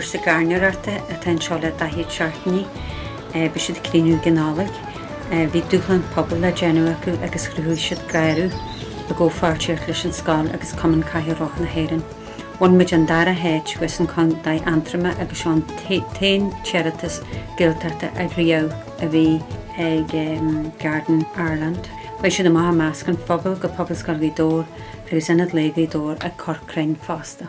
sa garnearta a ten seo le dahí seaartní be siad críú gnálaigh. Bhí dúchlan pobl le déanú acu agus chruúil siad gaiirú a ggó fáirtear leis an scáil agus cumann caitheoch na héireann. Bhain muid an dara héit gus an chun daith antrama agus an tain charitas gilteachta a riamh a bhí ag Garden Ireland. Bhí siad am máscan phobal go pobl scoilgaí dór agus inad léagaí dór a Corcrain fásta.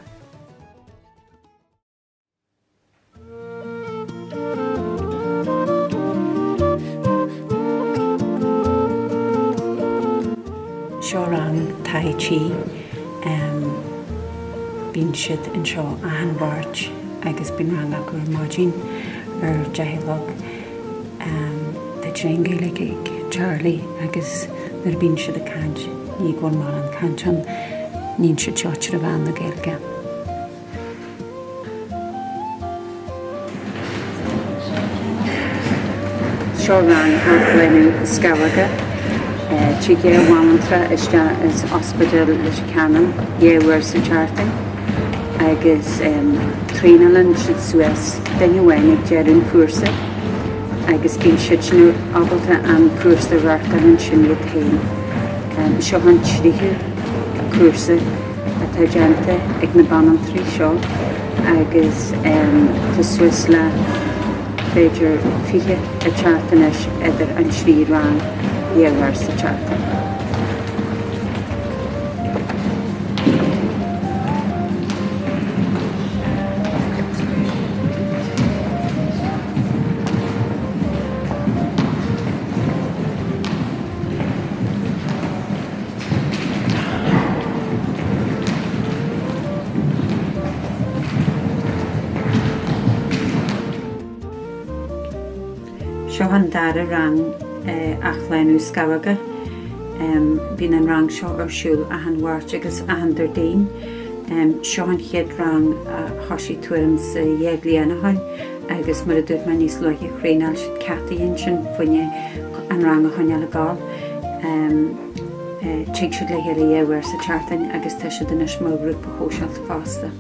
Seo rang Tai Chi, bín siad an seo ahanmhairt agus bín rang acu máidín deithilog de tréin Gaeilge ag Charlie agus nar bín siad a caint ní gón mar an cantan nín siad teotir a bhean na Gaeilge. Seo rang Athlenú Scabaga. Trígé bhhamantra is ospidal leis ceanam dhéhhar sa tearting agus trínalan siad Suez daine bhhain ag dearún cuasa agus bín siad sinú ábalta an cuasa bhartar an sin iad tain. Seo an tríthe cuasa atá deanta ag na banamtrí seo agus tá Suez le féidir fiche a teartanis idir an srí rang dhéhhar sa tearting. Seo an dara rang Athlenú Scabaga. Bín an rang seo arsúil ahanmhairt agus ahandardaon. Seo an chéad rang thosaí tuairim sa dhéag blianaithe agus mar a dúirt me níos luithe chréinál siad cataíonn sin faoine an rang a choinne le gáil. Tríd siad le chéile dhéhhar sa teartain agus tá siad in smó grúpa hósealt fásta.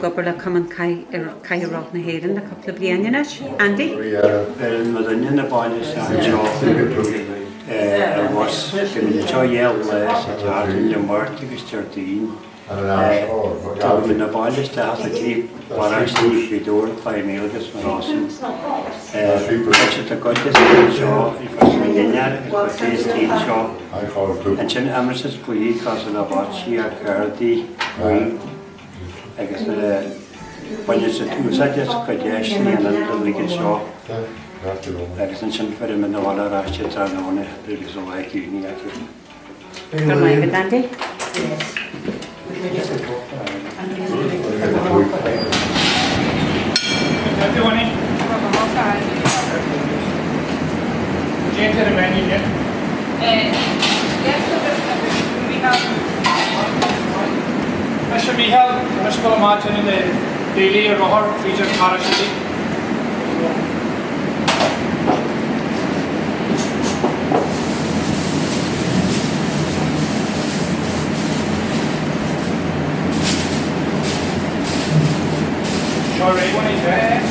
Gobar le cumann caitheoch na héireann na coppla bliana leis. Andy? Madonna na báile an seo a was gymryd teo iel sa teartain le mort agus teartain. Tá na báile sta a clíp warás ní fidór chláim agus marásyn. Tá a godas an seo i fas na dhéinear agus godas tín seo. An sin amrasas buí cos an abátí a cardí agus baile sa túsaide go déis níana an ligin seo agus an sin fer me bhla ráiste trána agus ó bhaithúní acu. Go maigad, Andy? Yes. Jane to the menu, yeah? Yes, we have. Mr. Michal, Mr. Martin in the daily or Rohar feature Karashidi. Sure, right one is there.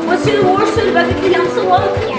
What's the worst about the